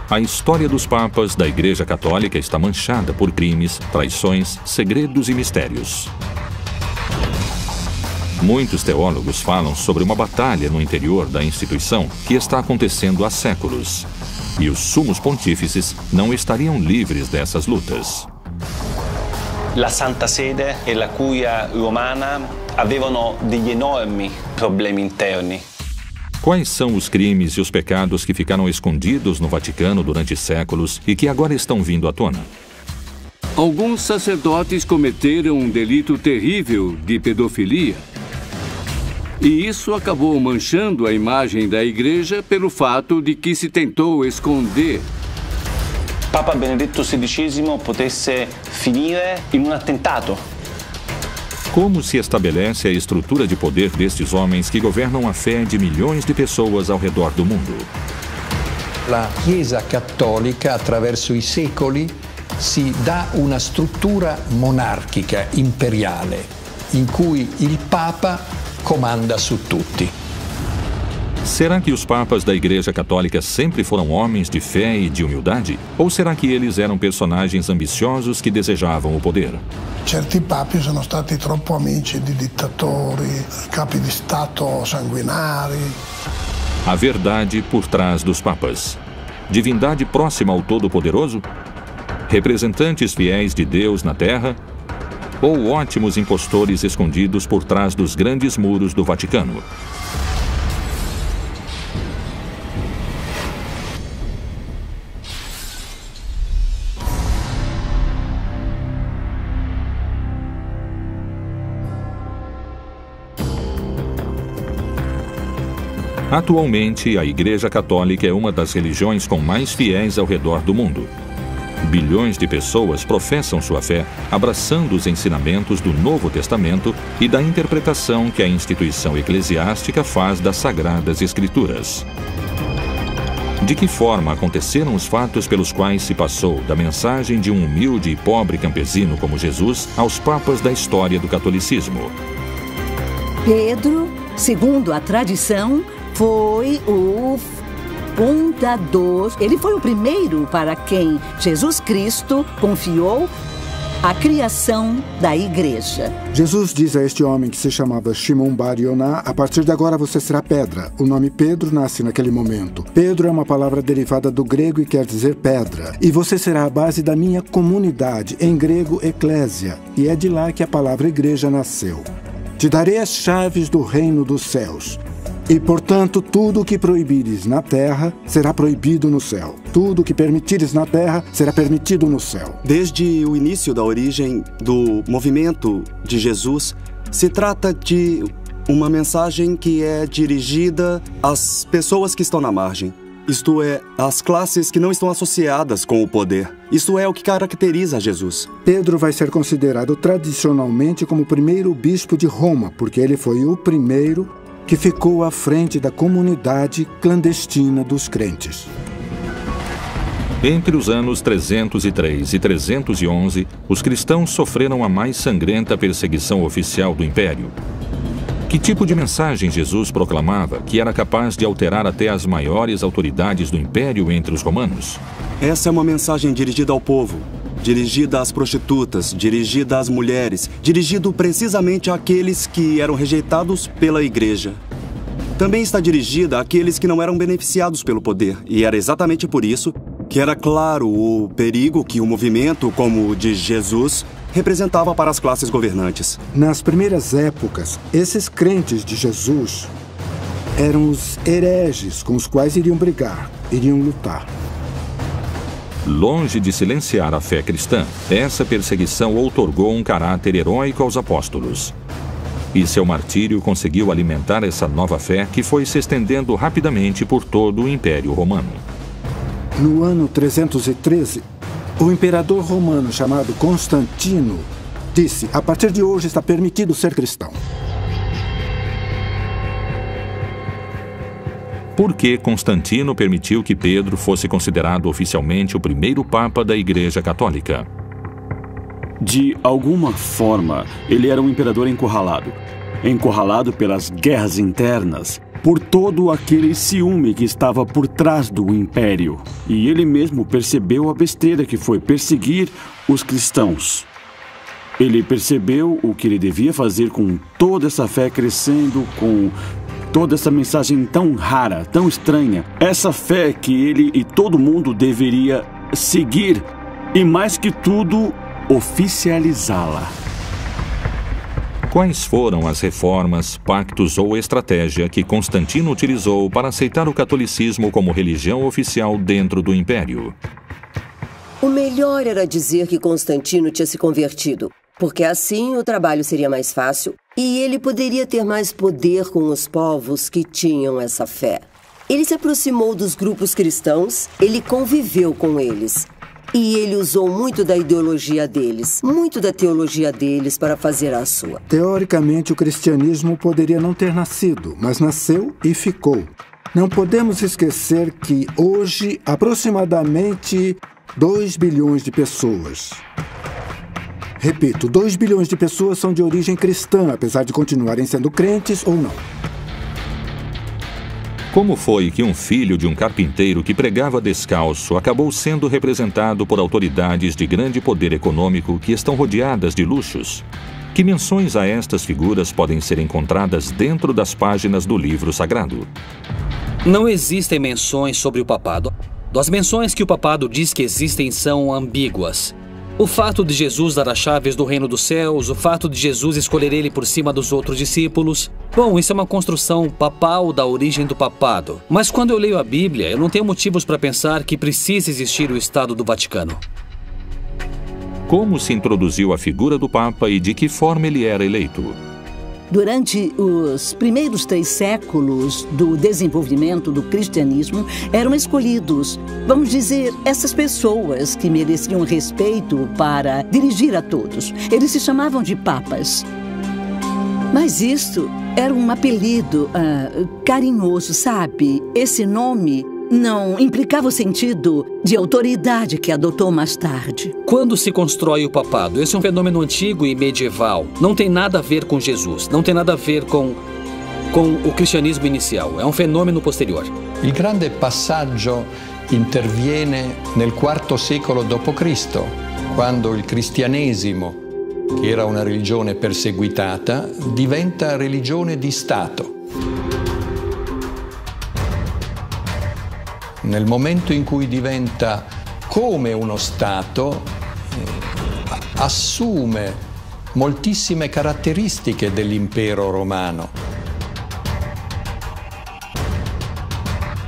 A história dos papas da Igreja Católica está manchada por crimes, traições, segredos e mistérios. Muitos teólogos falam sobre uma batalha no interior da instituição que está acontecendo há séculos. E os sumos pontífices não estariam livres dessas lutas. La Santa Sede e la Curia Romana avevano degli enormi problemi interni. Quais são os crimes e os pecados que ficaram escondidos no Vaticano durante séculos e que agora estão vindo à tona? Alguns sacerdotes cometeram um delito terrível de pedofilia. E isso acabou manchando a imagem da Igreja pelo fato de que se tentou esconder. Papa Benedetto XVI potesse finire in un attentato. Como se estabelece a estrutura de poder destes homens que governam a fé de milhões de pessoas ao redor do mundo? La Chiesa Cattolica, attraverso i secoli, si dà una struttura monarchica, imperiale, in cui il Papa comanda su tutti. Será que os papas da Igreja Católica sempre foram homens de fé e de humildade? Ou será que eles eram personagens ambiciosos que desejavam o poder? Certi papi sono stati troppo amici di dittatori, capi di Stato sanguinari. A verdade por trás dos papas. Divindade próxima ao Todo-Poderoso? Representantes fiéis de Deus na Terra? Ou ótimos impostores escondidos por trás dos grandes muros do Vaticano? Atualmente, a Igreja Católica é uma das religiões com mais fiéis ao redor do mundo. Bilhões de pessoas professam sua fé, abraçando os ensinamentos do Novo Testamento e da interpretação que a instituição eclesiástica faz das Sagradas Escrituras. De que forma aconteceram os fatos pelos quais se passou da mensagem de um humilde e pobre campesino como Jesus aos papas da história do catolicismo? Pedro, segundo a tradição, foi o fundador. Ele foi o primeiro para quem Jesus Cristo confiou a criação da igreja. Jesus diz a este homem que se chamava Shimon Bar Yoná: a partir de agora você será pedra. O nome Pedro nasce naquele momento. Pedro é uma palavra derivada do grego e quer dizer pedra. E você será a base da minha comunidade, em grego eclésia. E é de lá que a palavra igreja nasceu. Te darei as chaves do reino dos céus. E, portanto, tudo o que proibires na terra será proibido no céu. Tudo o que permitires na terra será permitido no céu. Desde o início da origem do movimento de Jesus, se trata de uma mensagem que é dirigida às pessoas que estão na margem. Isto é, às classes que não estão associadas com o poder. Isto é o que caracteriza Jesus. Pedro vai ser considerado tradicionalmente como o primeiro bispo de Roma, porque ele foi o primeiro que ficou à frente da comunidade clandestina dos crentes. Entre os anos 303 e 311, os cristãos sofreram a mais sangrenta perseguição oficial do Império. Que tipo de mensagem Jesus proclamava que era capaz de alterar até as maiores autoridades do Império entre os romanos? Essa é uma mensagem dirigida ao povo, dirigida às prostitutas, dirigida às mulheres, dirigido precisamente àqueles que eram rejeitados pela igreja. Também está dirigida àqueles que não eram beneficiados pelo poder, e era exatamente por isso que era claro o perigo que o movimento como o de Jesus representava para as classes governantes. Nas primeiras épocas, esses crentes de Jesus eram os hereges com os quais iriam brigar, iriam lutar. Longe de silenciar a fé cristã, essa perseguição outorgou um caráter heróico aos apóstolos. E seu martírio conseguiu alimentar essa nova fé que foi se estendendo rapidamente por todo o Império Romano. No ano 313, o imperador romano chamado Constantino disse: a partir de hoje está permitido ser cristão. Por que Constantino permitiu que Pedro fosse considerado oficialmente o primeiro papa da Igreja Católica? De alguma forma, ele era um imperador encurralado. Encurralado pelas guerras internas, por todo aquele ciúme que estava por trás do império. E ele mesmo percebeu a besteira que foi perseguir os cristãos. Ele percebeu o que ele devia fazer com toda essa fé crescendo, com toda essa mensagem tão rara, tão estranha. Essa fé que ele e todo mundo deveria seguir e, mais que tudo, oficializá-la. Quais foram as reformas, pactos ou estratégia que Constantino utilizou para aceitar o catolicismo como religião oficial dentro do Império? O melhor era dizer que Constantino tinha se convertido, porque assim o trabalho seria mais fácil e ele poderia ter mais poder com os povos que tinham essa fé. Ele se aproximou dos grupos cristãos, ele conviveu com eles. E ele usou muito da ideologia deles, muito da teologia deles para fazer a sua. Teoricamente, o cristianismo poderia não ter nascido, mas nasceu e ficou. Não podemos esquecer que hoje, aproximadamente 2 bilhões de pessoas. Repito, 2 bilhões de pessoas são de origem cristã, apesar de continuarem sendo crentes ou não. Como foi que um filho de um carpinteiro que pregava descalço acabou sendo representado por autoridades de grande poder econômico que estão rodeadas de luxos? Que menções a estas figuras podem ser encontradas dentro das páginas do livro sagrado? Não existem menções sobre o papado. As menções que o papado diz que existem são ambíguas. O fato de Jesus dar as chaves do reino dos céus, o fato de Jesus escolher ele por cima dos outros discípulos. Bom, isso é uma construção papal da origem do papado. Mas quando eu leio a Bíblia, eu não tenho motivos para pensar que precisa existir o Estado do Vaticano. Como se introduziu a figura do Papa e de que forma ele era eleito? Durante os primeiros 3 séculos do desenvolvimento do cristianismo, eram escolhidos, vamos dizer, essas pessoas que mereciam respeito para dirigir a todos. Eles se chamavam de papas. Mas isto era um apelido carinhoso, sabe? Esse nome não implicava o sentido de autoridade que adotou mais tarde. Quando se constrói o papado? Esse é um fenômeno antigo e medieval. Não tem nada a ver com Jesus. Não tem nada a ver com o cristianismo inicial. É um fenômeno posterior. Il grande passaggio interviene nel IV secolo d.C., quando il cristianesimo, che era una religione perseguitata, diventa religione di Stato. Nel momento in cui diventa come uno Stato, assume moltissime caratteristiche dell'impero romano.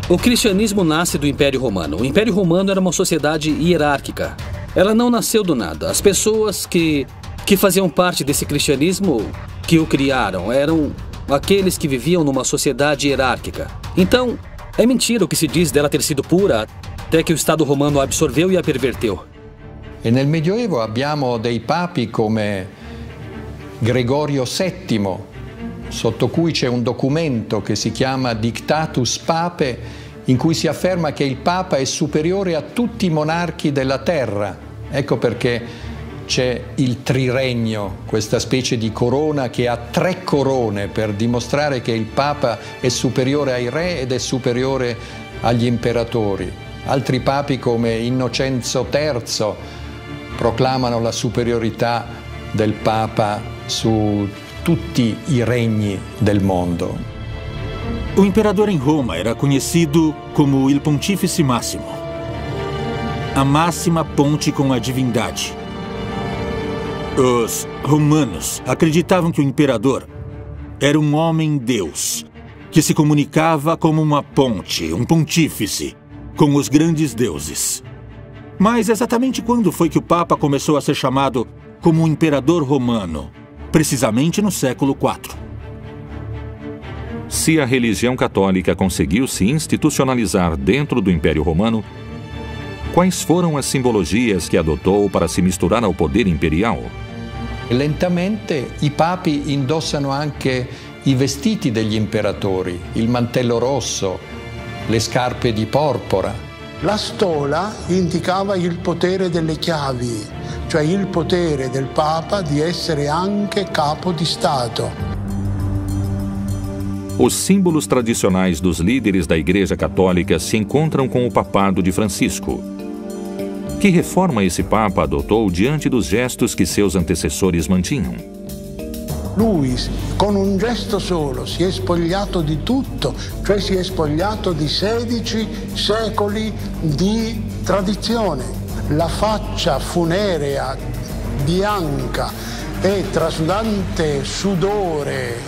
O cristianismo nasce do Império Romano. O Império Romano era uma sociedade hierárquica. Ela não nasceu do nada. As pessoas que faziam parte desse cristianismo, que o criaram, eram aqueles que viviam numa sociedade hierárquica. Então, é mentira o que se diz dela ter sido pura, até que o Estado romano a absorveu e a perverteu. E nel Medioevo abbiamo dei papi come Gregorio VII, sotto cui c'è un documento che si chiama Dictatus Papae, in cui si afferma che il Papa è superiore a tutti i monarchi della terra. Ecco perché c'è il triregno, questa specie di corona che ha 3 corone per dimostrare che il Papa è superiore ai re ed è superiore agli imperatori. Altri papi come Innocenzo III proclamano la superiorità del Papa su tutti i regni del mondo. O imperador em Roma era conhecido como Il Pontífice Máximo, a máxima ponte com a divindade. Os romanos acreditavam que o imperador era um homem-deus, que se comunicava como uma ponte, um pontífice, com os grandes deuses. Mas exatamente quando foi que o Papa começou a ser chamado como um imperador romano? Precisamente no século IV. Se a religião católica conseguiu se institucionalizar dentro do Império Romano, quais foram as simbologias que adotou para se misturar ao poder imperial? Lentamente i papi indossano anche i vestiti degli imperatori, il mantello rosso, le scarpe di porpora. La stola indicava il potere delle chiavi, cioè il potere del Papa di essere anche capo di Stato. Os símbolos tradicionais dos líderes da Igreja Católica se encontram com o papado de Francisco. Que reforma esse Papa adotou diante dos gestos que seus antecessores mantinham? Lui, con un gesto solo, si è spogliato di tutto, cioè si è spogliato di 16 secoli di tradizione. La faccia funerea, bianca e trasudante sudore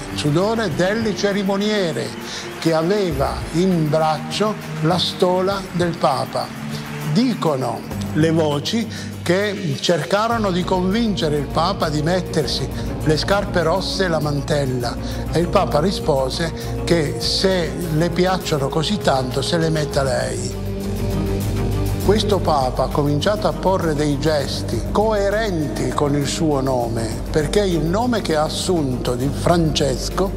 delle cerimoniere, che aveva in braccio la stola del Papa. Dicono le voci che cercarono di convincere il Papa di mettersi le scarpe rosse e la mantella, e il Papa rispose che se le piacciono così tanto se le metta lei. Questo Papa ha cominciato a porre dei gesti coerenti con il suo nome, perché il nome che ha assunto di Francesco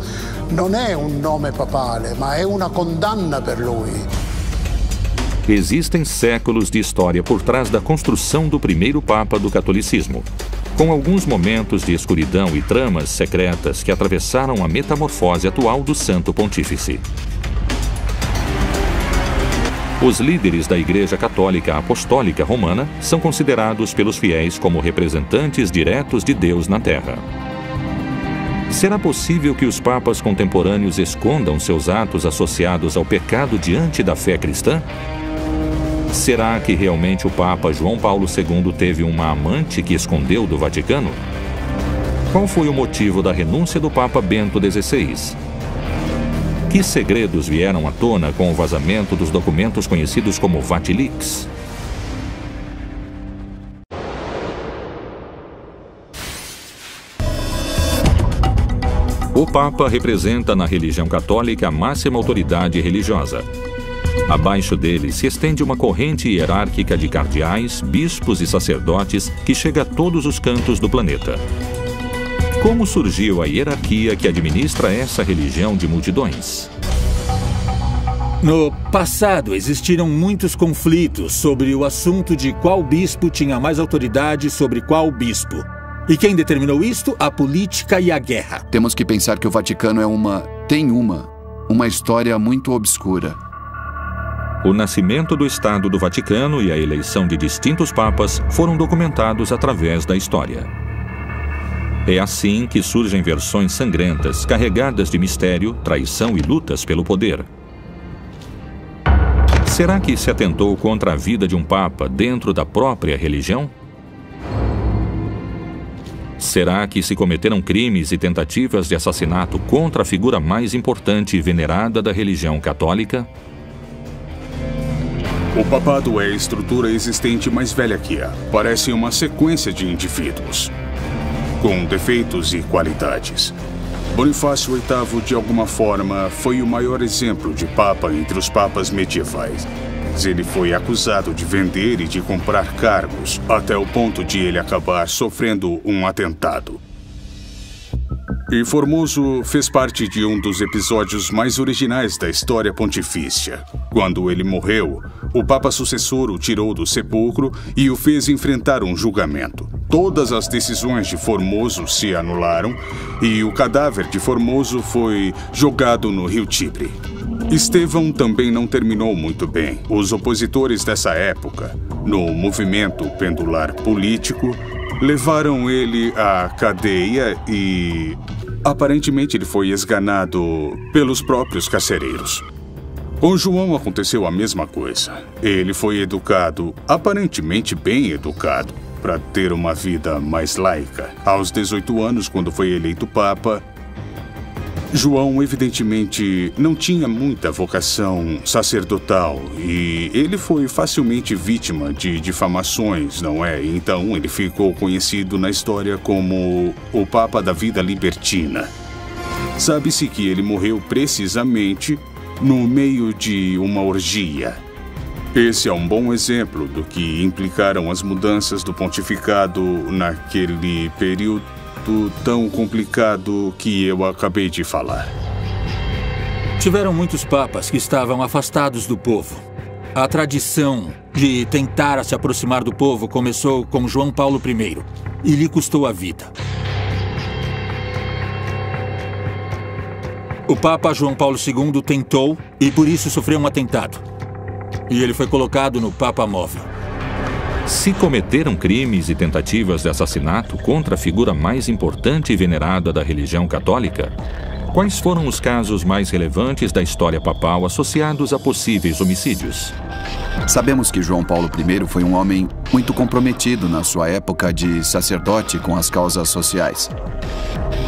non è un nome papale, ma è una condanna per lui. Existem séculos de história por trás da construção do primeiro Papa do catolicismo, com alguns momentos de escuridão e tramas secretas que atravessaram a metamorfose atual do Santo Pontífice. Os líderes da Igreja Católica Apostólica Romana são considerados pelos fiéis como representantes diretos de Deus na Terra. Será possível que os papas contemporâneos escondam seus atos associados ao pecado diante da fé cristã? Será que realmente o Papa João Paulo II teve uma amante que escondeu do Vaticano? Qual foi o motivo da renúncia do Papa Bento XVI? Que segredos vieram à tona com o vazamento dos documentos conhecidos como Vatilix? O Papa representa na religião católica a máxima autoridade religiosa. Abaixo dele se estende uma corrente hierárquica de cardeais, bispos e sacerdotes que chega a todos os cantos do planeta. Como surgiu a hierarquia que administra essa religião de multidões? No passado, existiram muitos conflitos sobre o assunto de qual bispo tinha mais autoridade sobre qual bispo. E quem determinou isto? A política e a guerra. Temos que pensar que o Vaticano tem uma história muito obscura. O nascimento do Estado do Vaticano e a eleição de distintos papas foram documentados através da história. É assim que surgem versões sangrentas, carregadas de mistério, traição e lutas pelo poder. Será que se atentou contra a vida de um papa dentro da própria religião? Será que se cometeram crimes e tentativas de assassinato contra a figura mais importante e venerada da religião católica? O papado é a estrutura existente mais velha que há. Parece uma sequência de indivíduos, com defeitos e qualidades. Bonifácio VIII, de alguma forma, foi o maior exemplo de papa entre os papas medievais. Ele foi acusado de vender e de comprar cargos, até o ponto de ele acabar sofrendo um atentado. E Formoso fez parte de um dos episódios mais originais da história pontifícia. Quando ele morreu, o papa sucessor o tirou do sepulcro e o fez enfrentar um julgamento. Todas as decisões de Formoso se anularam e o cadáver de Formoso foi jogado no rio Tibre. Estevão também não terminou muito bem. Os opositores dessa época, no movimento pendular político, levaram ele à cadeia e aparentemente ele foi esganado pelos próprios carcereiros. Com João aconteceu a mesma coisa. Ele foi educado, aparentemente bem educado, para ter uma vida mais laica. Aos 18 anos, quando foi eleito papa, João evidentemente não tinha muita vocação sacerdotal e ele foi facilmente vítima de difamações, não é? Então ele ficou conhecido na história como o Papa da Vida Libertina. Sabe-se que ele morreu precisamente no meio de uma orgia. Esse é um bom exemplo do que implicaram as mudanças do pontificado naquele período tão complicado que eu acabei de falar. Tiveram muitos papas que estavam afastados do povo. A tradição de tentar se aproximar do povo começou com João Paulo I e lhe custou a vida. O Papa João Paulo II tentou e por isso sofreu um atentado. E ele foi colocado no Papa Móvel. Se cometeram crimes e tentativas de assassinato contra a figura mais importante e venerada da religião católica, quais foram os casos mais relevantes da história papal associados a possíveis homicídios? Sabemos que João Paulo I foi um homem muito comprometido na sua época de sacerdote com as causas sociais.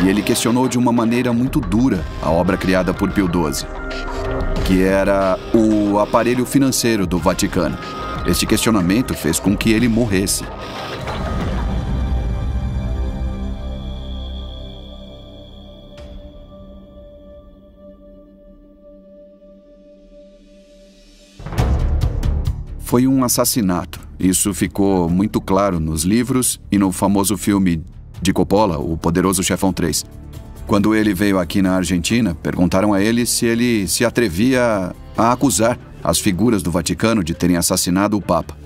E ele questionou de uma maneira muito dura a obra criada por Pio XII, que era o aparelho financeiro do Vaticano. Este questionamento fez com que ele morresse. Foi um assassinato. Isso ficou muito claro nos livros e no famoso filme de Coppola, O Poderoso Chefão 3. Quando ele veio aqui na Argentina, perguntaram a ele se ele se atrevia a acusar as figuras do Vaticano de terem assassinado o Papa.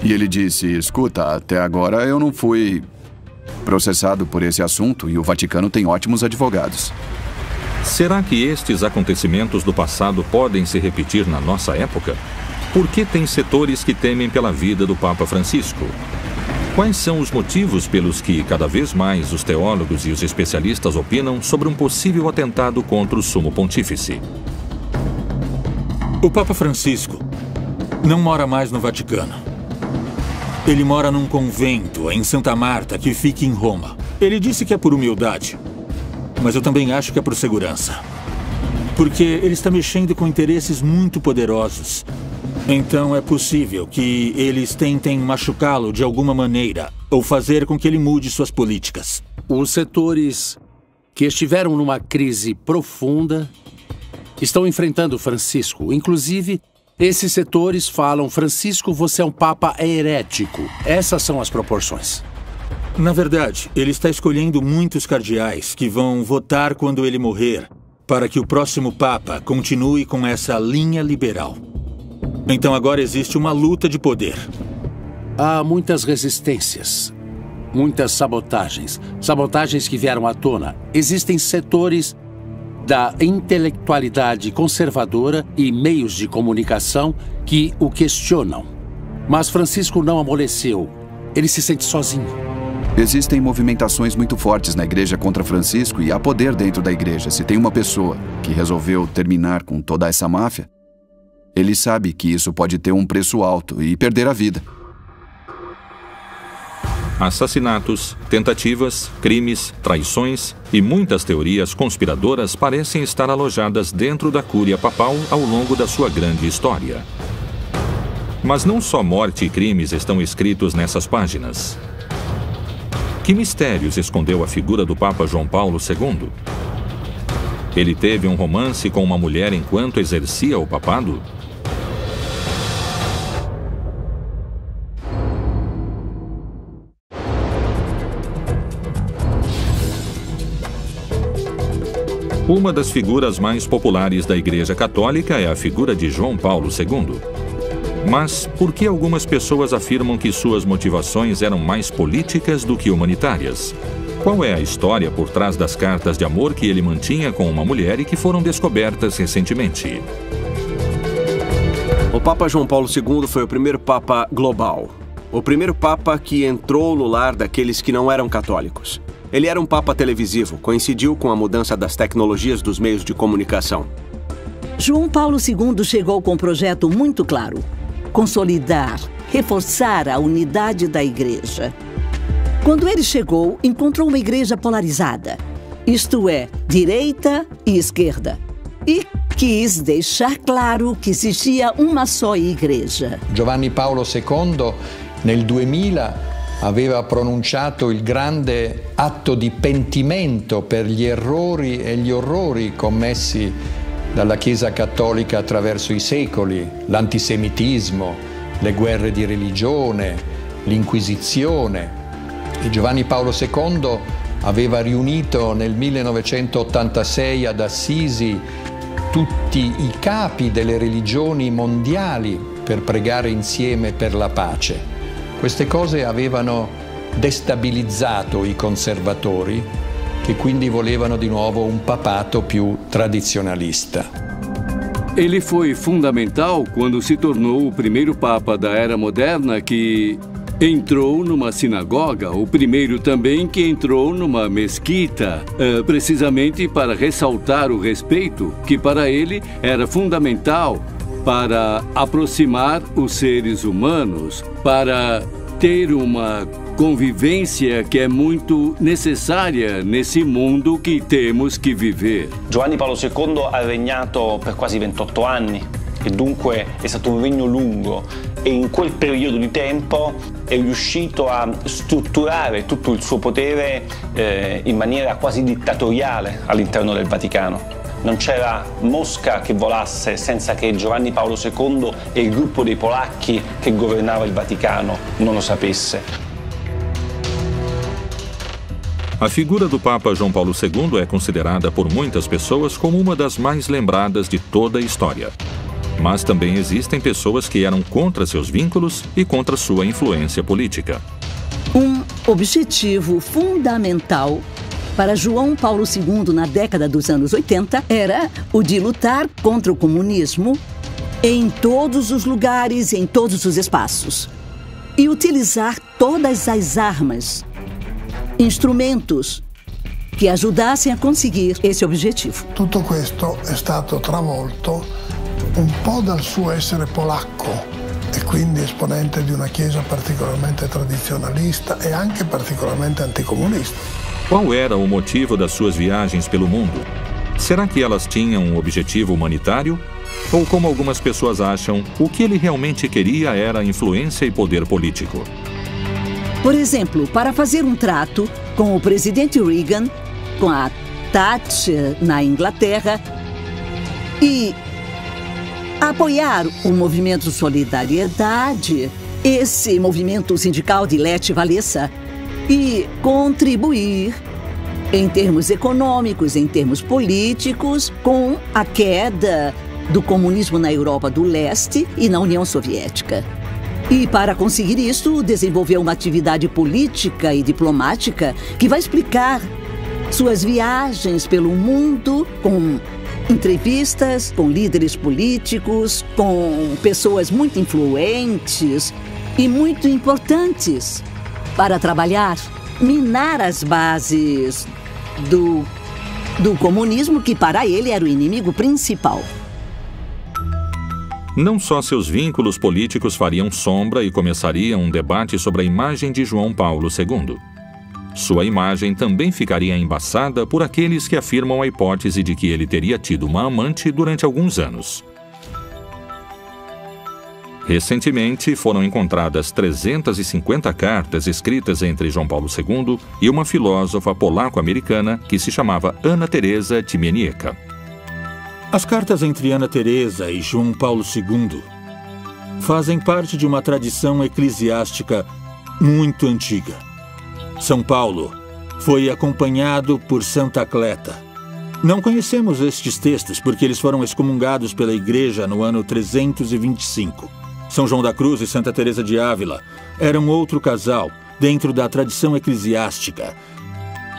E ele disse, escuta, até agora eu não fui processado por esse assunto e o Vaticano tem ótimos advogados. Será que estes acontecimentos do passado podem se repetir na nossa época? Por que tem setores que temem pela vida do Papa Francisco? Quais são os motivos pelos que, cada vez mais, os teólogos e os especialistas opinam sobre um possível atentado contra o Sumo Pontífice? O Papa Francisco não mora mais no Vaticano. Ele mora num convento em Santa Marta, que fica em Roma. Ele disse que é por humildade, mas eu também acho que é por segurança. Porque ele está mexendo com interesses muito poderosos. Então é possível que eles tentem machucá-lo de alguma maneira ou fazer com que ele mude suas políticas. Os setores que estiveram numa crise profunda estão enfrentando Francisco. Inclusive, esses setores falam, Francisco, você é um papa herético. Essas são as proporções. Na verdade, ele está escolhendo muitos cardeais que vão votar quando ele morrer para que o próximo papa continue com essa linha liberal. Então agora existe uma luta de poder. Há muitas resistências, muitas sabotagens. Sabotagens que vieram à tona. Existem setores da intelectualidade conservadora e meios de comunicação que o questionam. Mas Francisco não amoleceu. Ele se sente sozinho. Existem movimentações muito fortes na igreja contra Francisco e há poder dentro da igreja. Se tem uma pessoa que resolveu terminar com toda essa máfia, ele sabe que isso pode ter um preço alto e perder a vida. Assassinatos, tentativas, crimes, traições e muitas teorias conspiradoras parecem estar alojadas dentro da Cúria Papal ao longo da sua grande história. Mas não só morte e crimes estão escritos nessas páginas. Que mistérios escondeu a figura do Papa João Paulo II? Ele teve um romance com uma mulher enquanto exercia o papado? Uma das figuras mais populares da Igreja Católica é a figura de João Paulo II. Mas por que algumas pessoas afirmam que suas motivações eram mais políticas do que humanitárias? Qual é a história por trás das cartas de amor que ele mantinha com uma mulher e que foram descobertas recentemente? O Papa João Paulo II foi o primeiro Papa global. O primeiro Papa que entrou no lar daqueles que não eram católicos. Ele era um Papa televisivo, coincidiu com a mudança das tecnologias dos meios de comunicação. João Paulo II chegou com um projeto muito claro: consolidar, reforçar a unidade da igreja. Quando ele chegou, encontrou uma igreja polarizada, isto é, direita e esquerda. E quis deixar claro que existia uma só igreja. Giovanni Paolo II, nel 2000, aveva pronunciato il grande atto di pentimento per gli errori e gli orrori commessi dalla Chiesa Cattolica attraverso i secoli, l'antisemitismo, le guerre di religione, l'Inquisizione. E Giovanni Paolo II aveva riunito nel 1986 ad Assisi tutti i capi delle religioni mondiali per pregare insieme per la pace. Queste cose avevano destabilizzato i conservatori che quindi volevano di nuovo un papato più tradizionalista. Ele foi fundamental quando se tornou o primeiro Papa da Era Moderna que entrou numa sinagoga, o primeiro também que entrou numa mesquita, precisamente para ressaltar o respeito que para ele era fundamental para aproximar os seres humanos, para ter uma convivência che è molto necessaria nesse mondo che temos che vivere. Giovanni Paolo II ha regnato per quasi 28 anni e dunque è stato un regno lungo e in quel periodo di tempo è riuscito a strutturare tutto il suo potere in maniera quasi dittatoriale all'interno del Vaticano. Non c'era mosca che volasse senza che Giovanni Paolo II e il gruppo dei polacchi che governava il Vaticano non lo sapesse. A figura do Papa João Paulo II é considerada por muitas pessoas como uma das mais lembradas de toda a história. Mas também existem pessoas que eram contra seus vínculos e contra sua influência política. Um objetivo fundamental para João Paulo II na década dos anos 80 era o de lutar contra o comunismo em todos os lugares, em todos os espaços. E utilizar todas as armas, instrumentos que ajudassem a conseguir esse objetivo. Tutto questo è stato travolto un po' dal suo essere polacco e quindi esponente di una chiesa particolarmente tradizionalista e anche particolarmente anticomunista. Qual era o motivo das suas viagens pelo mundo? Será que elas tinham um objetivo humanitário? Ou, como algumas pessoas acham, o que ele realmente queria era influência e poder político? Por exemplo, para fazer um trato com o presidente Reagan, com a Thatcher na Inglaterra e apoiar o movimento Solidariedade, esse movimento sindical de Lech Walesa, e contribuir em termos econômicos, em termos políticos, com a queda do comunismo na Europa do Leste e na União Soviética. E para conseguir isso, desenvolveu uma atividade política e diplomática que vai explicar suas viagens pelo mundo com entrevistas com líderes políticos, com pessoas muito influentes e muito importantes para trabalhar, minar as bases do comunismo, que para ele era o inimigo principal. Não só seus vínculos políticos fariam sombra e começaria um debate sobre a imagem de João Paulo II. Sua imagem também ficaria embaçada por aqueles que afirmam a hipótese de que ele teria tido uma amante durante alguns anos. Recentemente, foram encontradas 350 cartas escritas entre João Paulo II e uma filósofa polaco-americana que se chamava Anna Teresa Timieniecka. As cartas entre Ana Teresa e João Paulo II fazem parte de uma tradição eclesiástica muito antiga. São Paulo foi acompanhado por Santa Cleta. Não conhecemos estes textos porque eles foram excomungados pela Igreja no ano 325. São João da Cruz e Santa Teresa de Ávila eram outro casal dentro da tradição eclesiástica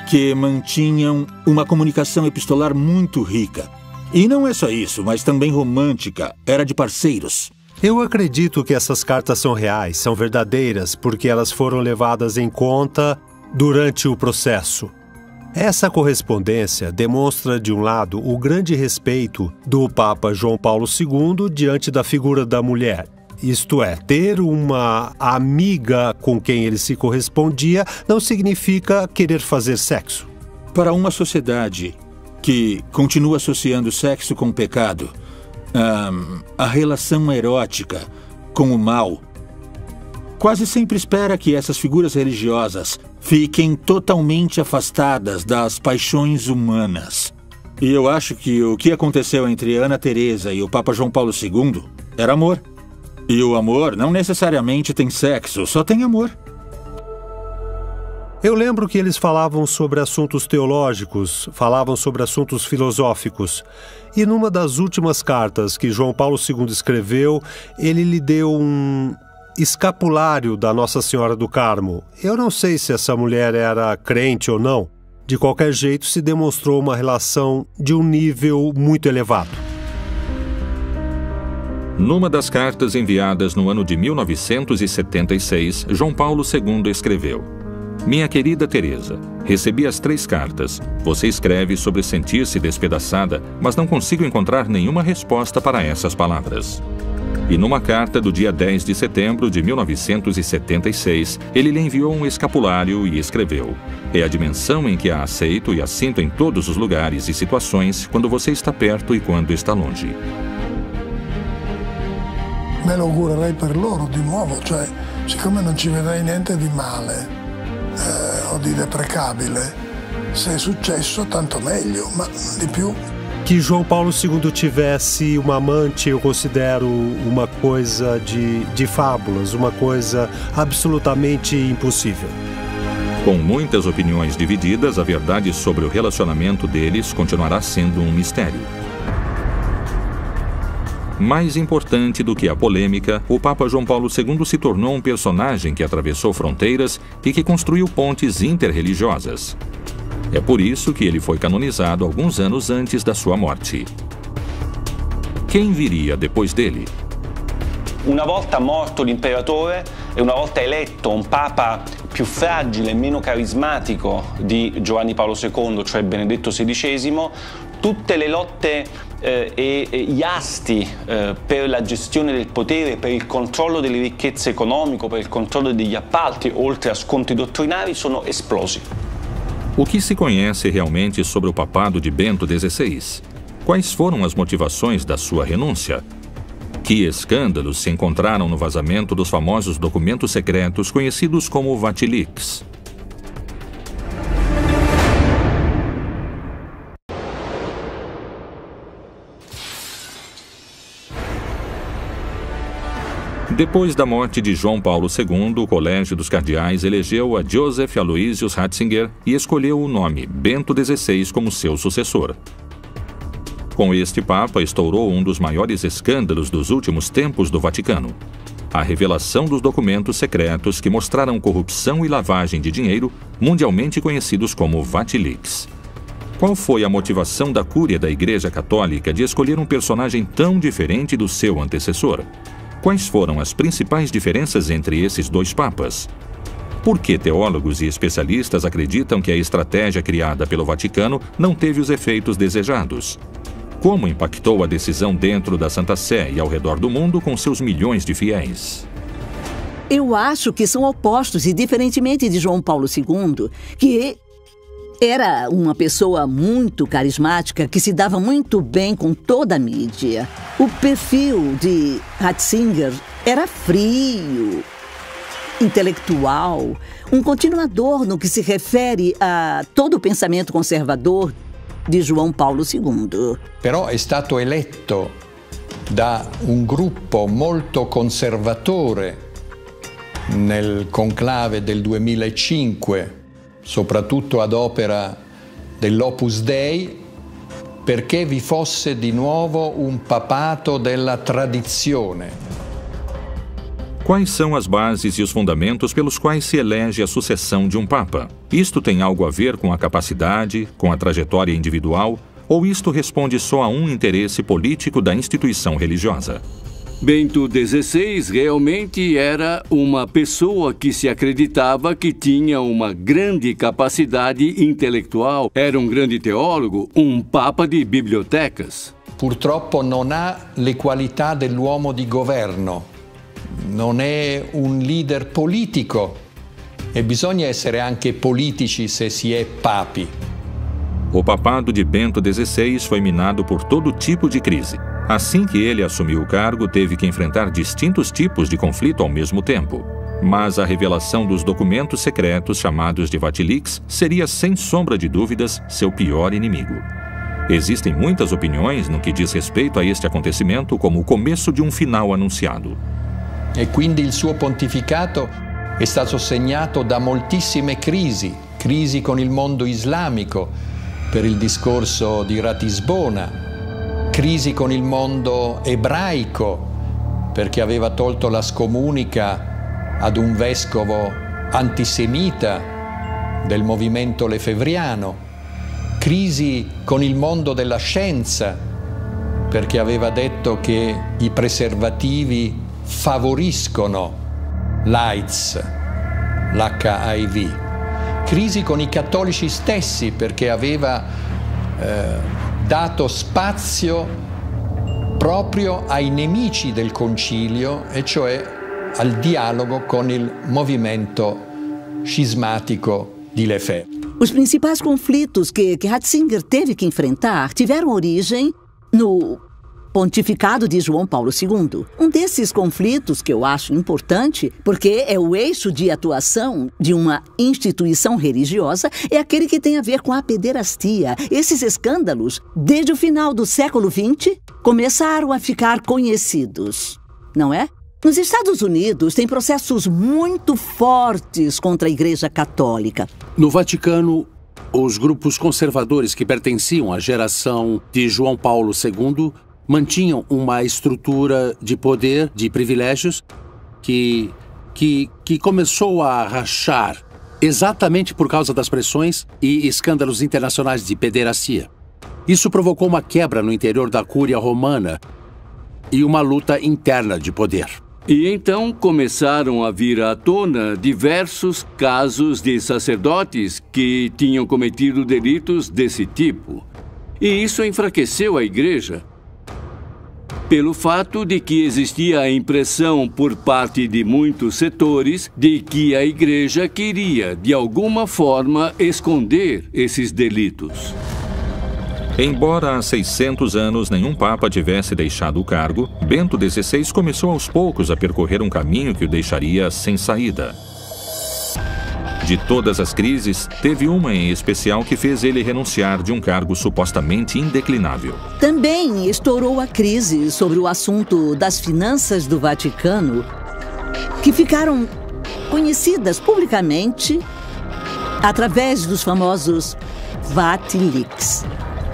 que mantinham uma comunicação epistolar muito rica. E não é só isso, mas também romântica, era de parceiros. Eu acredito que essas cartas são reais, são verdadeiras, porque elas foram levadas em conta durante o processo. Essa correspondência demonstra, de um lado, o grande respeito do Papa João Paulo II diante da figura da mulher. Isto é, ter uma amiga com quem ele se correspondia não significa querer fazer sexo. Para uma sociedade que continua associando sexo com pecado, a relação erótica com o mal, quase sempre espera que essas figuras religiosas fiquem totalmente afastadas das paixões humanas. E eu acho que o que aconteceu entre Ana Teresa e o Papa João Paulo II era amor. E o amor não necessariamente tem sexo, só tem amor. Eu lembro que eles falavam sobre assuntos teológicos, falavam sobre assuntos filosóficos. E numa das últimas cartas que João Paulo II escreveu, ele lhe deu um escapulário da Nossa Senhora do Carmo. Eu não sei se essa mulher era crente ou não, De qualquer jeito, se demonstrou uma relação de um nível muito elevado. Numa das cartas enviadas no ano de 1976, João Paulo II escreveu: Minha querida Teresa, recebi as 3 cartas. Você escreve sobre sentir-se despedaçada, mas não consigo encontrar nenhuma resposta para essas palavras. E numa carta do dia 10 de setembro de 1976, ele lhe enviou um escapulário e escreveu: É a dimensão em que a aceito e a sinto em todos os lugares e situações, quando você está perto e quando está longe. Me lo augurerei per loro di nuovo, cioè, siccome non ci vedrei niente di male o di deprecabile, se è successo tanto meglio, ma di più. Que João Paulo II tivesse uma amante, eu considero uma coisa de fábulas, uma coisa absolutamente impossível. Com muitas opiniões divididas, a verdade sobre o relacionamento deles continuará sendo um mistério. Mais importante do que a polêmica, o Papa João Paulo II se tornou um personagem que atravessou fronteiras e que construiu pontes interreligiosas. É por isso que ele foi canonizado alguns anos antes da sua morte. Quem viria depois dele? Una volta morto l'imperatore e una volta eletto un papa più fragile e meno carismatico di Giovanni Paolo II, cioè Benedetto XVI, tutte le lotte e gli asti per la gestione del potere, per il controllo delle ricchezze economiche, per il controllo degli appalti, oltre a scontri dottrinari, sono esplosi. O que se conhece realmente sobre o papado de Bento XVI? Quais foram as motivações da sua renúncia? Que escândalos se encontraram no vazamento dos famosos documentos secretos conhecidos como Vatilix? Depois da morte de João Paulo II, o Colégio dos Cardeais elegeu a Joseph Aloysius Ratzinger e escolheu o nome Bento XVI como seu sucessor. Com este Papa, estourou um dos maiores escândalos dos últimos tempos do Vaticano: a revelação dos documentos secretos que mostraram corrupção e lavagem de dinheiro, mundialmente conhecidos como Vatilix. Qual foi a motivação da Cúria da Igreja Católica de escolher um personagem tão diferente do seu antecessor? Quais foram as principais diferenças entre esses 2 papas? Por que teólogos e especialistas acreditam que a estratégia criada pelo Vaticano não teve os efeitos desejados? Como impactou a decisão dentro da Santa Sé e ao redor do mundo com seus milhões de fiéis? Eu acho que são opostos e, diferentemente de João Paulo II, que era uma pessoa muito carismática que se dava muito bem com toda a mídia. O perfil de Ratzinger era frio, intelectual, um continuador no que se refere a todo o pensamento conservador di João Paulo II. Però è stato eletto da un gruppo molto conservatore nel conclave del 2005, soprattutto ad opera dell'Opus Dei, perché vi fosse di nuovo un papato della tradizione. Quais são as bases e os fundamentos pelos quais se elege a sucessão de um Papa? Isto tem algo a ver com a capacidade, com a trajetória individual, ou isto responde só a um interesse político da instituição religiosa? Bento XVI realmente era uma pessoa que se acreditava que tinha uma grande capacidade intelectual, era um grande teólogo, um papa de bibliotecas. Purtroppo non ha le qualità dell'uomo di governo, non è un leader politico e bisogna essere anche politici se si è papi. O papado de Bento XVI foi minado por todo tipo de crise. Assim que ele assumiu o cargo, teve que enfrentar distintos tipos de conflito ao mesmo tempo. Mas a revelação dos documentos secretos, chamados de Vatilix, seria, sem sombra de dúvidas, seu pior inimigo. Existem muitas opiniões no que diz respeito a este acontecimento como o começo de um final anunciado. E quindi il suo pontificato è stato segnato da moltissime crisi con il mondo islamico per il discorso di Ratisbona, crisi con il mondo ebraico perché aveva tolto la scomunica ad un vescovo antisemita del movimento lefebvriano, crisi con il mondo della scienza, perché aveva detto che i preservativi favoriscono l'AIDS, l'HIV. Crisi con i cattolici stessi, perché aveva dato spazio proprio ai nemici del concilio, e cioè al dialogo con il movimento cismático de Lefebvre. Os principais conflitos que Ratzinger teve que enfrentar tiveram origem no pontificado de João Paulo II. Um desses conflitos que eu acho importante, porque é o eixo de atuação de uma instituição religiosa, é aquele que tem a ver com a pederastia. Esses escândalos, desde o final do século XX, começaram a ficar conhecidos, não é? Nos Estados Unidos, tem processos muito fortes contra a Igreja Católica. No Vaticano, os grupos conservadores que pertenciam à geração de João Paulo II mantinham uma estrutura de poder, de privilégios, que começou a rachar exatamente por causa das pressões e escândalos internacionais de pederastia. Isso provocou uma quebra no interior da Cúria Romana e uma luta interna de poder. E então começaram a vir à tona diversos casos de sacerdotes que tinham cometido delitos desse tipo. E isso enfraqueceu a Igreja, pelo fato de que existia a impressão por parte de muitos setores de que a Igreja queria, de alguma forma, esconder esses delitos. Embora há 600 anos nenhum papa tivesse deixado o cargo, Bento XVI começou aos poucos a percorrer um caminho que o deixaria sem saída. De todas as crises, teve uma em especial que fez ele renunciar de um cargo supostamente indeclinável. Também estourou a crise sobre o assunto das finanças do Vaticano, que ficaram conhecidas publicamente através dos famosos Vatileaks.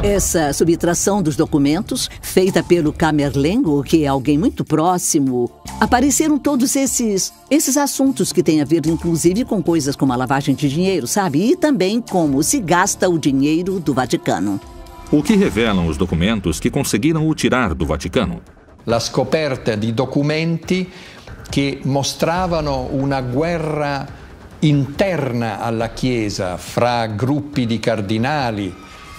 Essa subtração dos documentos, feita pelo Camerlengo, que é alguém muito próximo, apareceram todos esses assuntos que têm a ver, inclusive, com coisas como a lavagem de dinheiro, sabe? E também como se gasta o dinheiro do Vaticano. O que revelam os documentos que conseguiram o tirar do Vaticano? La scoperta di documenti che mostravano una guerra interna alla Chiesa fra gruppi di cardinali,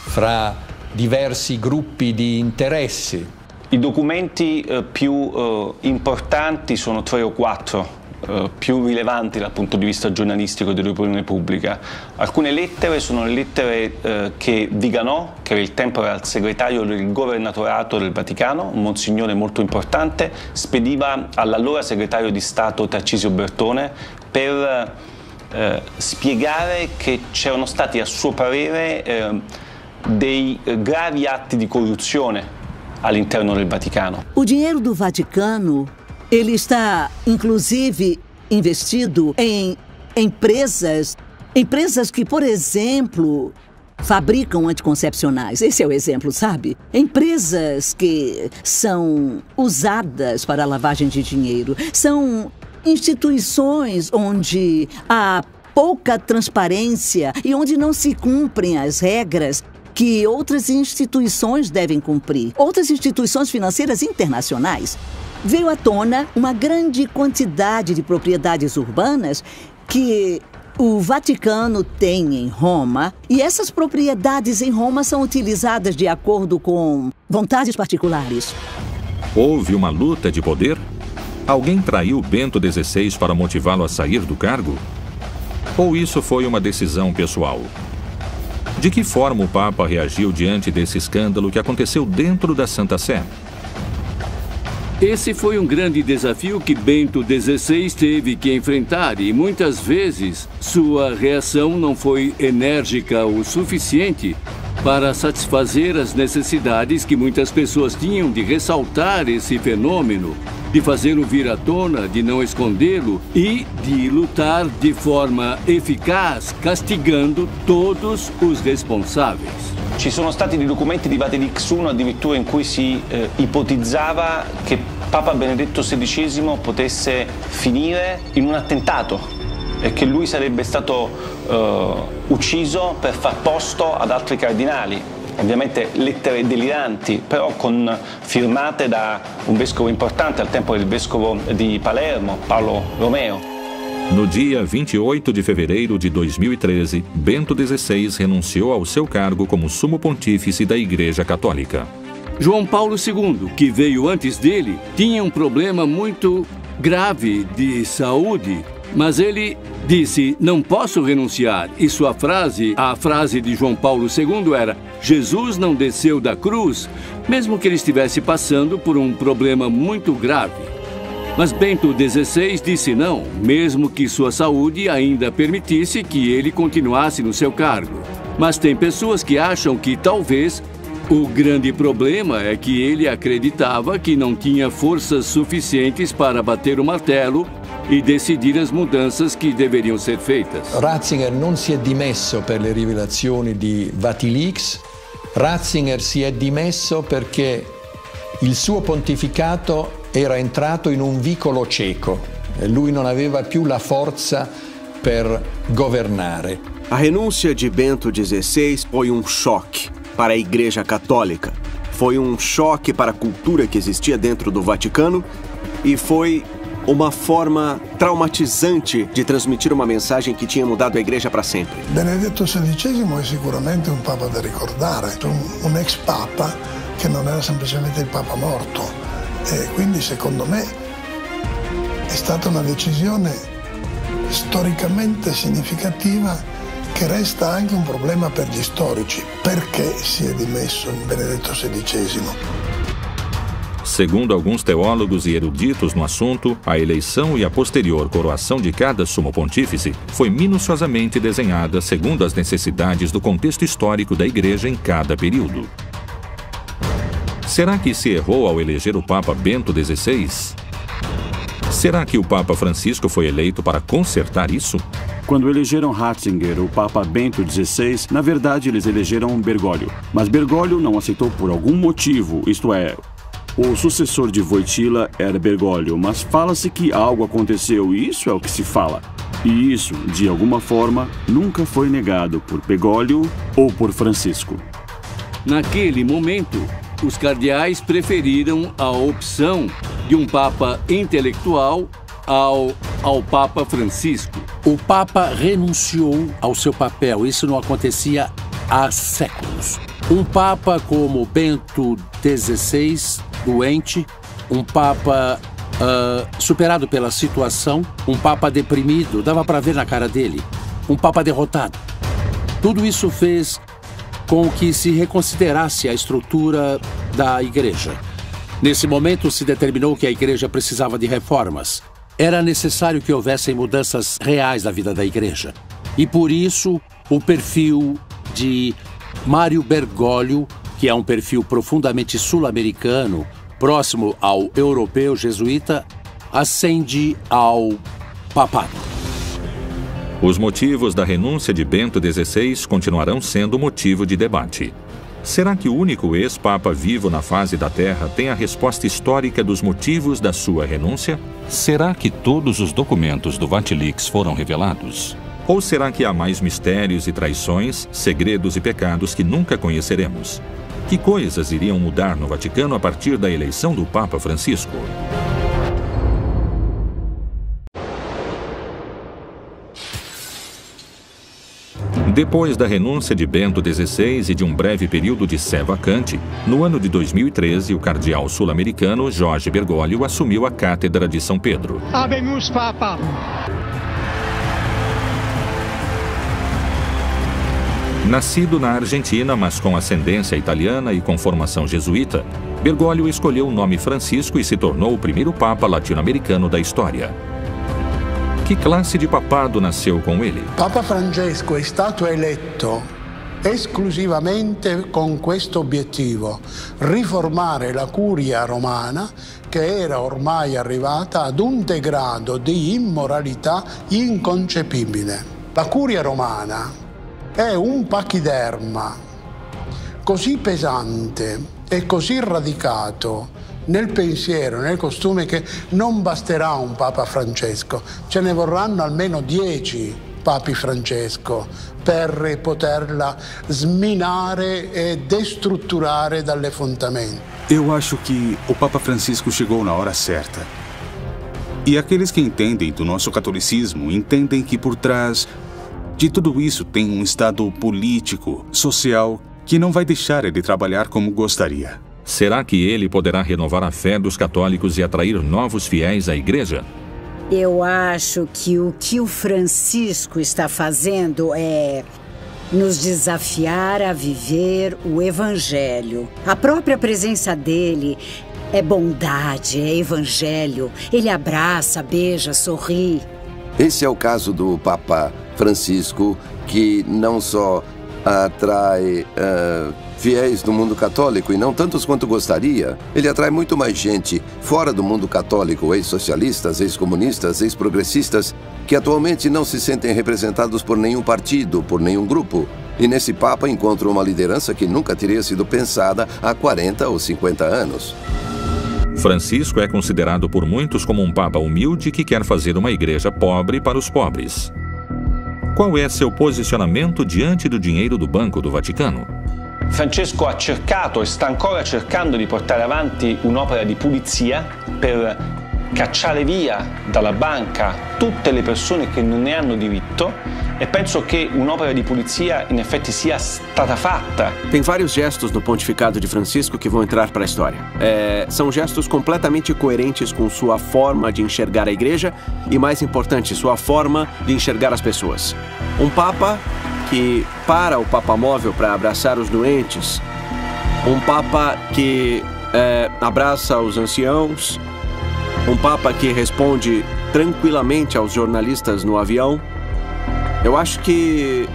fra diversi gruppi di interessi. I documenti più importanti sono 3 o 4, più rilevanti dal punto di vista giornalistico e dell'opinione pubblica. Alcune lettere sono le lettere che Viganò, che al tempo era il segretario del governatorato del Vaticano, un monsignore molto importante, spediva all'allora segretario di Stato Tarcisio Bertone per spiegare che c'erano stati, a suo parere, dei gravi atti di corruzione all'interno del Vaticano. O dinheiro do Vaticano, ele está, inclusive, investido em empresas que, por exemplo, fabricam anticoncepcionais. Esse é o exemplo, sabe? Empresas que são usadas para a lavagem de dinheiro. São instituições onde há pouca transparência e onde não se cumprem as regras que outras instituições devem cumprir. Outras instituições financeiras internacionais. Veio à tona uma grande quantidade de propriedades urbanas que o Vaticano tem em Roma, e essas propriedades em Roma são utilizadas de acordo com vontades particulares. Houve uma luta de poder? Alguém traiu Bento XVI para motivá-lo a sair do cargo? Ou isso foi uma decisão pessoal? De que forma o Papa reagiu diante desse escândalo que aconteceu dentro da Santa Sé? Esse foi um grande desafio que Bento XVI teve que enfrentar e muitas vezes sua reação não foi enérgica o suficiente para satisfazer as necessidades que muitas pessoas tinham de ressaltar esse fenômeno, de fazê-lo vir à tona, de não escondê-lo e de lutar de forma eficaz, castigando todos os responsáveis. Ci sono stati dei documenti di Vatileaks I addirittura in cui si ipotizzava che Papa Benedetto XVI potesse finire in un attentato e che lui sarebbe stato ucciso per far posto ad altri cardinali. Ovviamente lettere deliranti, però firmate da un vescovo importante al tempo del vescovo di Palermo, Paolo Romeo. No dia 28 de fevereiro de 2013, Bento XVI renunciou ao seu cargo como sumo pontífice da Igreja Católica. João Paulo II, que veio antes dele, tinha um problema muito grave de saúde, mas ele disse: não posso renunciar. E sua frase, a frase de João Paulo II era: Jesus não desceu da cruz, mesmo que ele estivesse passando por um problema muito grave. Mas Bento XVI disse não, mesmo que sua saúde ainda permitisse que ele continuasse no seu cargo. Mas tem pessoas que acham que talvez o grande problema é que ele acreditava que não tinha forças suficientes para bater o martelo e decidir as mudanças que deveriam ser feitas. Ratzinger non si è dimesso per le rivelazioni di Vatilix, Ratzinger si è dimesso perché il suo pontificato era entrato in un vicolo cieco e lui non aveva più la forza per governare. A renúncia de Bento XVI foi um choque para a Igreja Católica. Foi um choque para a cultura que existia dentro do Vaticano e foi uma forma traumatizante de transmitir uma mensagem que tinha mudado a Igreja para sempre. Benedetto XVI è sicuramente un papa da ricordare, un ex papa che non era semplicemente il papa morto. E quindi secondo me è stata una decisione storicamente significativa che resta anche un problema per gli storici. Perché si è dimesso Benedetto XVI? Segundo alguns teólogos e eruditos no assunto, a eleição e a posterior coroação de cada sumo pontífice foi minuciosamente desenhada segundo as necessidades do contexto histórico da Igreja em cada período. Será que se errou ao eleger o Papa Bento XVI? Será que o Papa Francisco foi eleito para consertar isso? Quando elegeram Ratzinger, o Papa Bento XVI, na verdade eles elegeram Bergoglio. Mas Bergoglio não aceitou por algum motivo, isto é, o sucessor de Wojtyla era Bergoglio, mas fala-se que algo aconteceu e isso é o que se fala. E isso, de alguma forma, nunca foi negado por Bergoglio ou por Francisco. Naquele momento, os cardeais preferiram a opção de um Papa intelectual ao Papa Francisco. O Papa renunciou ao seu papel. Isso não acontecia há séculos. Um Papa como Bento XVI, doente, um Papa superado pela situação, um Papa deprimido, dava para ver na cara dele, um Papa derrotado. Tudo isso fez com que se reconsiderasse a estrutura da Igreja. Nesse momento se determinou que a Igreja precisava de reformas. Era necessário que houvessem mudanças reais na vida da Igreja. E por isso o perfil de Mário Bergoglio, que é um perfil profundamente sul-americano, próximo ao europeu jesuíta, ascende ao papado. Os motivos da renúncia de Bento XVI continuarão sendo motivo de debate. Será que o único ex-papa vivo na face da Terra tem a resposta histórica dos motivos da sua renúncia? Será que todos os documentos do Vatilix foram revelados? Ou será que há mais mistérios e traições, segredos e pecados que nunca conheceremos? Que coisas iriam mudar no Vaticano a partir da eleição do Papa Francisco? Depois da renúncia de Bento XVI e de um breve período de sé vacante, no ano de 2013, o cardeal sul-americano Jorge Bergoglio assumiu a cátedra de São Pedro. Habemus Papa! Nascido na Argentina, mas com ascendência italiana e com formação jesuíta, Bergoglio escolheu o nome Francisco e se tornou o primeiro papa latino-americano da história. Que classe de papado nasceu com ele? Papa Francesco è stato eletto esclusivamente con questo obiettivo: riformare la curia romana, che era ormai arrivata ad un degrado di immoralità inconcepibile. La curia romana è un pachiderma così pesante e così radicato nel pensiero, nel costume che non basterà un Papa Francesco, ce ne vorranno almeno 10 Papi Francesco per poterla sminare e destrutturare dalle fondamenta. Eu acho que o Papa Francisco chegou na hora certa. E aqueles que entendem do nosso catolicismo entendem que por trás de tudo isso tem um estado político, social, que não vai deixar ele trabalhar como gostaria. Será que ele poderá renovar a fé dos católicos e atrair novos fiéis à igreja? Eu acho que o Francisco está fazendo é nos desafiar a viver o Evangelho. A própria presença dele é bondade, é Evangelho. Ele abraça, beija, sorri. Esse é o caso do Papa Francisco, que não só atrai fiéis do mundo católico, e não tantos quanto gostaria. Ele atrai muito mais gente fora do mundo católico, ex-socialistas, ex-comunistas, ex-progressistas, que atualmente não se sentem representados por nenhum partido, por nenhum grupo. E nesse Papa encontram uma liderança que nunca teria sido pensada há 40 ou 50 anos. Francisco é considerado por muitos como um Papa humilde que quer fazer uma igreja pobre para os pobres. Qual é seu posicionamento diante do dinheiro do Banco do Vaticano? Francesco ha cercato e sta ancora cercando di portare avanti un'opera di pulizia per cacciare via dalla banca tutte le persone che non ne hanno diritto, e penso che un'opera di pulizia in effetti sia stata fatta. Tem vários gestos no pontificado de Francisco que vão entrar para a história. São gestos completamente coerentes com sua forma de enxergar a igreja e, mais importante, sua forma de enxergar as pessoas. Um Papa que para o Papa Móvel para abraçar os doentes, um Papa que abraça os anciãos, um Papa que responde tranquilamente aos jornalistas no avião. Eu acho que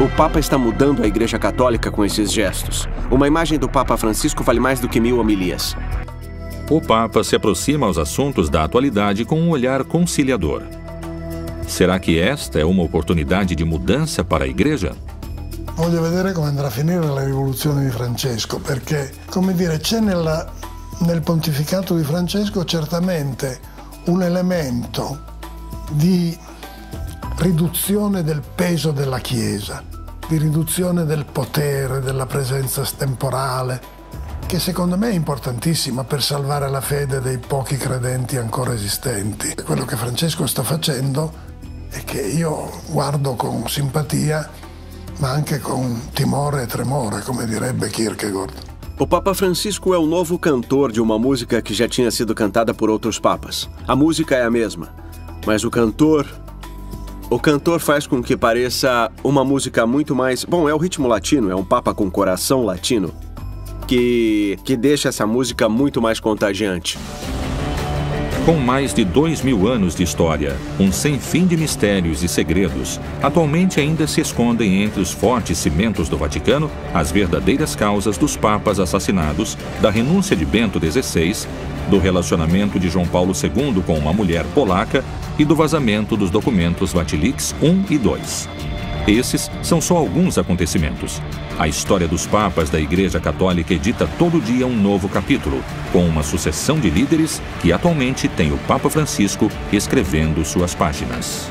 o Papa está mudando a Igreja Católica com esses gestos. Uma imagem do Papa Francisco vale mais do que 1000 homilias. O Papa se aproxima aos assuntos da atualidade com um olhar conciliador. Será que esta é uma oportunidade de mudança para a Igreja? Voglio vedere come andrà a finire la rivoluzione di Francesco, perché, come dire, c'è nel pontificato di Francesco certamente un elemento di riduzione del peso della Chiesa, di riduzione del potere, della presenza temporale, che secondo me è importantissima per salvare la fede dei pochi credenti ancora esistenti. Quello che Francesco sta facendo e che io guardo con simpatia, ma anche con timore e tremore, come direbbe Kierkegaard. O Papa Francisco é o novo cantor de uma música que já tinha sido cantada por outros papas. A música é a mesma, mas o cantor faz com que pareça uma música muito mais... Bom, é o ritmo latino, é um Papa com coração latino, que deixa essa música muito mais contagiante. Com mais de 2000 anos de história, um sem fim de mistérios e segredos, atualmente ainda se escondem entre os fortes cimentos do Vaticano as verdadeiras causas dos papas assassinados, da renúncia de Bento XVI, do relacionamento de João Paulo II com uma mulher polaca e do vazamento dos documentos Vatilix I e II. Esses são só alguns acontecimentos. A história dos papas da Igreja Católica edita todo dia um novo capítulo, com uma sucessão de líderes que atualmente tem o Papa Francisco escrevendo suas páginas.